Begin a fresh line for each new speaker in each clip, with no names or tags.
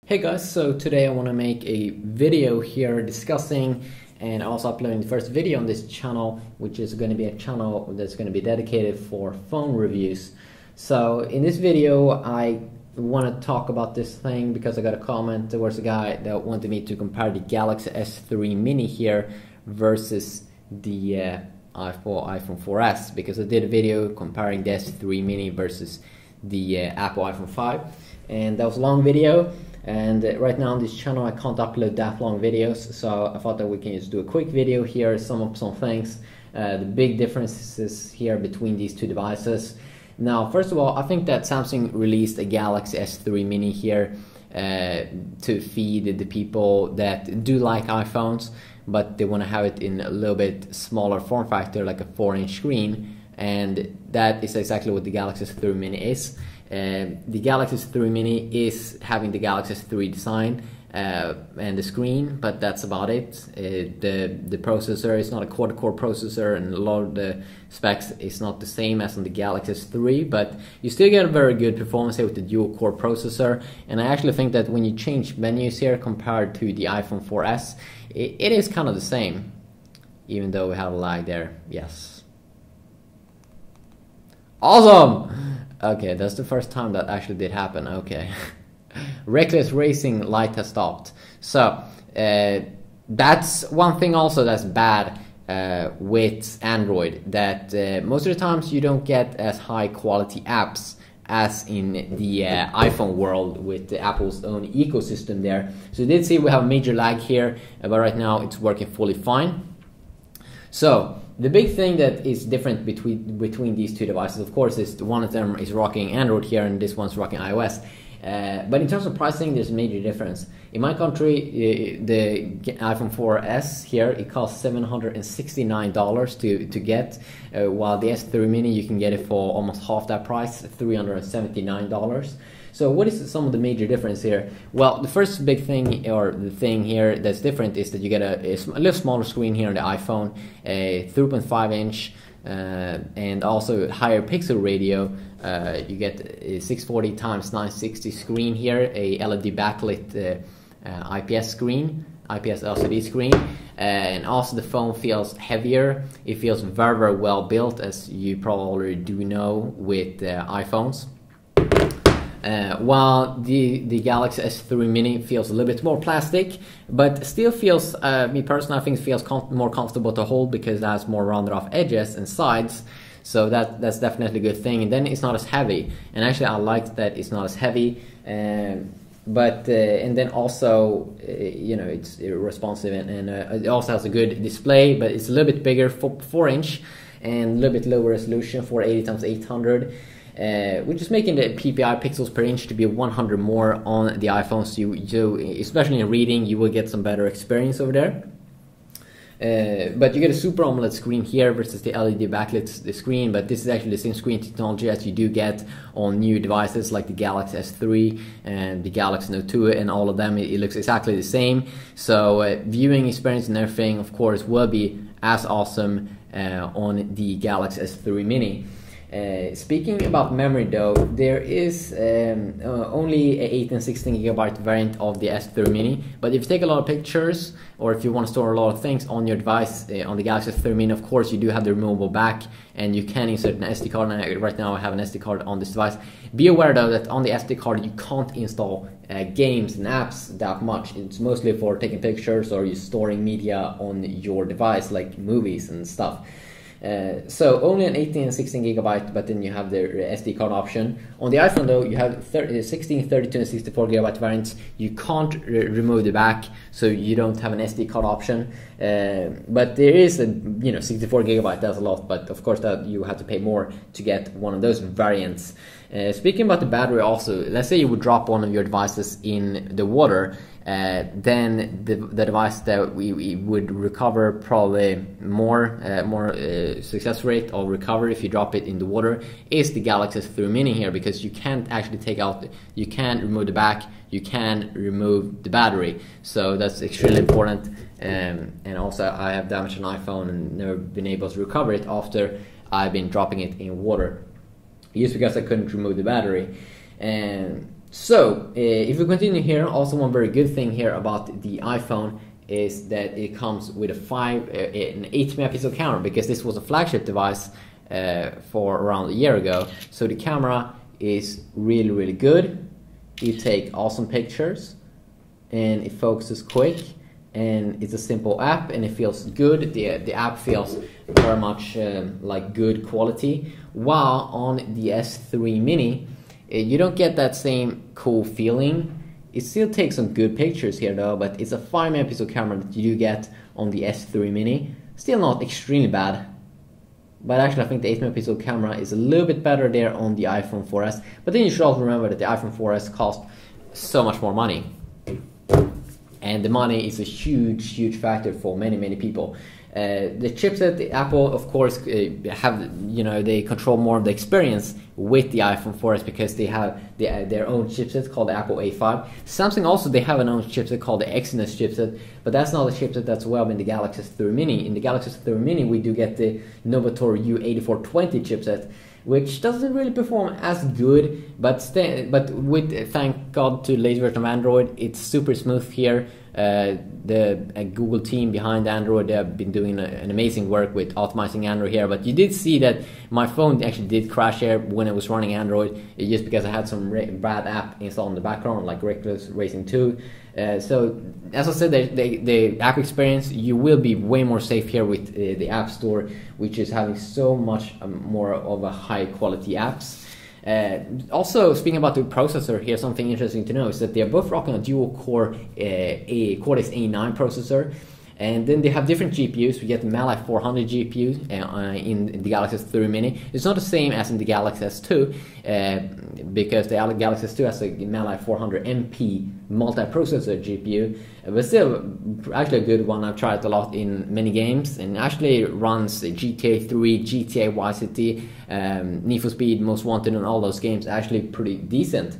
Hey guys, so today I want to make a video here discussing and also uploading the first video on this channel, which is going to be a channel that's going to be dedicated for phone reviews. So in this video I want to talk about this thing because I got a comment. There was a guy that wanted me to compare the Galaxy S3 Mini here versus the iPhone 4S, because I did a video comparing the S3 Mini versus the Apple iPhone 5, and that was a long video. And right now on this channel I can't upload that long videos, so I thought that we can just do a quick video here, sum up some things, the big differences here between these two devices. Now, first of all, I think that Samsung released a Galaxy S3 Mini here to feed the people that do like iPhones, but they want to have it in a little bit smaller form factor, like a 4-inch screen, and that is exactly what the Galaxy S3 Mini is. The Galaxy S3 Mini is having the Galaxy S3 design and the screen, but that's about it. The processor is not a quad-core processor, and a lot of the specs is not the same as on the Galaxy S3, but you still get a very good performance here with the dual-core processor. And I actually think that when you change menus here compared to the iPhone 4S, it is kind of the same, even though we have a lag there. Yes. Awesome! Okay, that's the first time that actually did happen. Okay. Reckless racing light has stopped. So that's one thing also that's bad with Android, that most of the times you don't get as high quality apps as in the iPhone world with Apple's own ecosystem there. So you did see we have a major lag here, but right now it's working fully fine. So the big thing that is different between these two devices, of course, is one of them is rocking Android here and this one's rocking iOS. But in terms of pricing, there's a major difference. In my country, the iPhone 4S here, it costs $769 to get, while the S3 Mini, you can get it for almost half that price, $379. So what is some of the major difference here? Well, the first big thing, or the thing here that's different, is that you get a little smaller screen here on the iPhone, a 3.5-inch, and also higher pixel ratio. You get a 640 x 960 screen here, a LED backlit IPS screen, IPS LCD screen, and also the phone feels heavier. It feels very, very well built, as you probably already do know with iPhones. While the Galaxy S3 Mini feels a little bit more plastic, but still feels, me personally, I think it feels more comfortable to hold because it has more rounded off edges and sides. So that's definitely a good thing. And then it's not as heavy. And actually, I like that it's not as heavy. And then also, it's responsive, and it also has a good display, but it's a little bit bigger, 4-inch, and a little bit lower resolution, 480 x 800. Which is making the PPI pixels per inch to be 100 more on the iPhone, so you especially in reading, you will get some better experience over there. But you get a Super AMOLED screen here versus the LED backlit screen, but this is actually the same screen technology as you do get on new devices like the Galaxy S3 and the Galaxy Note 2, and all of them, it looks exactly the same. So viewing experience and everything, of course, will be as awesome on the Galaxy S3 Mini. Speaking about memory though, there is only a 8 and 16 gigabyte variant of the S3 Mini, but if you take a lot of pictures, or if you want to store a lot of things on your device, on the Galaxy S3 Mini, of course you do have the removable back, and you can insert an SD card, and right now I have an SD card on this device. Be aware though that on the SD card you can't install games and apps that much. It's mostly for taking pictures or you storing media on your device, like movies and stuff. So only an 18 and 16 gigabyte, but then you have the SD card option. On the iPhone though, you have 16, 32 and 64 gigabyte variants. You can't remove the back, so you don't have an SD card option. But there is a 64 gigabyte, that's a lot, but of course that you have to pay more to get one of those variants. Speaking about the battery also, let's say you would drop one of your devices in the water, then the device that we would recover probably more success rate of recovery if you drop it in the water is the Galaxy S3 Mini here, because you can't actually you can remove the back, you can remove the battery, so that's extremely important. And also I have damaged an iPhone and never been able to recover it after I've been dropping it in water, just because I couldn't remove the battery. And So if we continue here, also one very good thing here about the iPhone is that it comes with an 8 megapixel camera, because this was a flagship device for around a year ago. So the camera is really, really good. You take awesome pictures and it focuses quick, and it's a simple app and it feels good. The app feels very much like good quality, while on the S3 Mini you don't get that same cool feeling. It still takes some good pictures here though, but it's a 5 megapixel camera that you do get on the S3 Mini. Still not extremely bad, but actually I think the 8 megapixel camera is a little bit better there on the iPhone 4S. But then you should also remember that the iPhone 4S cost so much more money, and the money is a huge factor for many people. The chipset, the Apple, of course, they control more of the experience with the iPhone 4S because they have their own chipset called the Apple A5. Samsung also, they have an own chipset called the Exynos chipset, but that's not a chipset that's well in the Galaxy S3 Mini. In the Galaxy S3 Mini, we do get the Novator U8420 chipset, which doesn't really perform as good, but with, thank God to the latest version of Android, it's super smooth here. The Google team behind Android, they have been doing an amazing work with optimizing Android here. But you did see that my phone actually did crash here when it was running Android, just because I had some bad app installed in the background, like Reckless Racing 2. So as I said, the app experience, you will be way more safe here with the App Store, which is having so much more of a high quality apps. Also, speaking about the processor here, something interesting to know is that they're both rocking a dual-core Cortex A9 processor, and then they have different GPUs. We get the Mali 400 GPU in the Galaxy S3 Mini. It's not the same as in the Galaxy S2 because the Galaxy S2 has a Mali 400 MP multi-processor GPU, but still actually a good one. I've tried it a lot in many games, and actually runs GTA 3, GTA Vice City, Need for Speed, Most Wanted, and all those games actually pretty decent.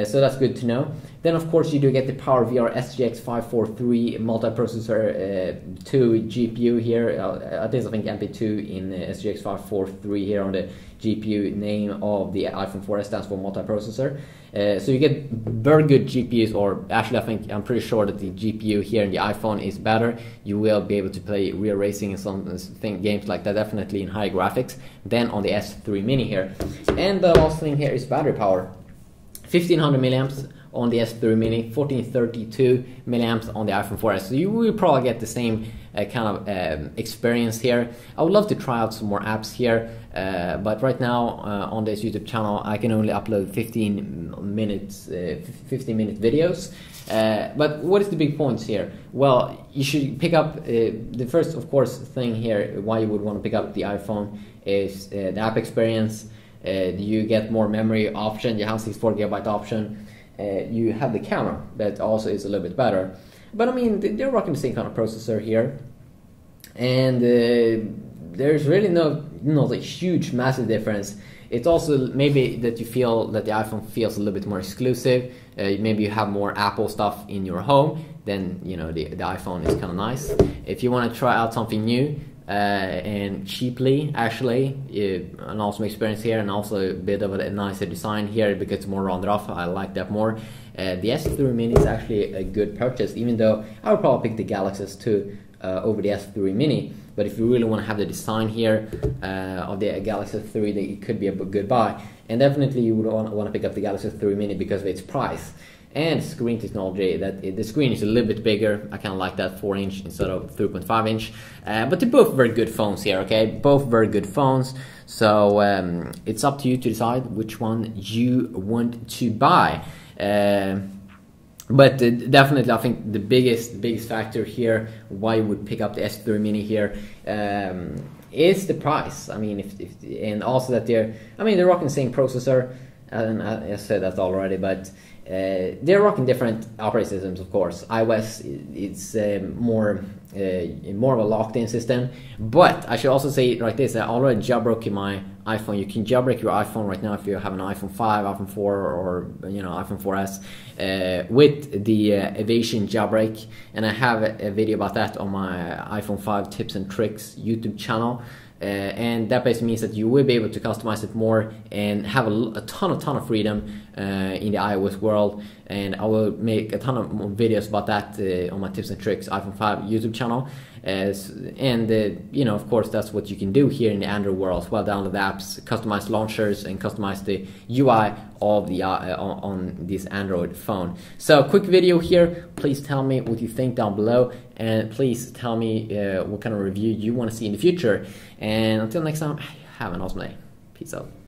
So that's good to know. Then of course you do get the PowerVR SGX 543 multi-processor 2 GPU here. I think MP2 in SGX 543 here on the GPU name of the iPhone 4S stands for multi-processor. So you get very good GPUs, or actually I'm pretty sure that the GPU here in the iPhone is better. You will be able to play real racing and some games like that, definitely in high graphics, than on the S3 Mini here. And the last thing here is battery power. 1500 milliamps on the S3 Mini, 1432 milliamps on the iPhone 4S. So you will probably get the same kind of experience here. I would love to try out some more apps here, but right now on this YouTube channel I can only upload 15 minute videos. But what is the big points here? Well, you should pick up the first, of course, thing here why you would want to pick up the iPhone is the app experience. You get more memory option, you have 64 gigabyte option, you have the camera that also is a little bit better. But I mean, they're rocking the same kind of processor here, and there's really not a huge massive difference. It's also maybe that you feel that the iPhone feels a little bit more exclusive. Maybe you have more Apple stuff in your home, then the iPhone is kind of nice. If you want to try out something new and cheaply, actually, an awesome experience here, and also a bit of a nicer design here because it's more rounded off. I like that more. The S3 Mini is actually a good purchase, even though I would probably pick the Galaxy S2 over the S3 Mini. But if you really want to have the design here of the Galaxy S3, then it could be a good buy. And definitely you would want to pick up the Galaxy S3 Mini because of its price and screen technology. The screen is a little bit bigger. I kind of like that 4-inch instead of 3.5 inch. But they're both very good phones here, okay? Both very good phones. So it's up to you to decide which one you want to buy. But definitely, I think the biggest factor here why you would pick up the S3 Mini here is the price. I mean, and also that they're rocking the same processor, and I said that already, but they're rocking different operating systems, of course. iOS, it's more of a locked-in system. But I should also say like this: I already jailbroke my iPhone. You can jailbreak your iPhone right now if you have an iPhone 5, iPhone 4, or iPhone 4S with the Evasion jailbreak. And I have a video about that on my iPhone 5 tips and tricks YouTube channel. And that basically means that you will be able to customize it more and have a ton of freedom in the iOS world, and I will make a ton of more videos about that on my Tips and Tricks iPhone 5 YouTube channel. You know, of course, that's what you can do here in the Android world as well. Download the apps, customize launchers, and customize the UI of the on this Android phone. So, quick video here. Please tell me what you think down below, and please tell me what kind of review you want to see in the future. And until next time, have an awesome day. Peace out.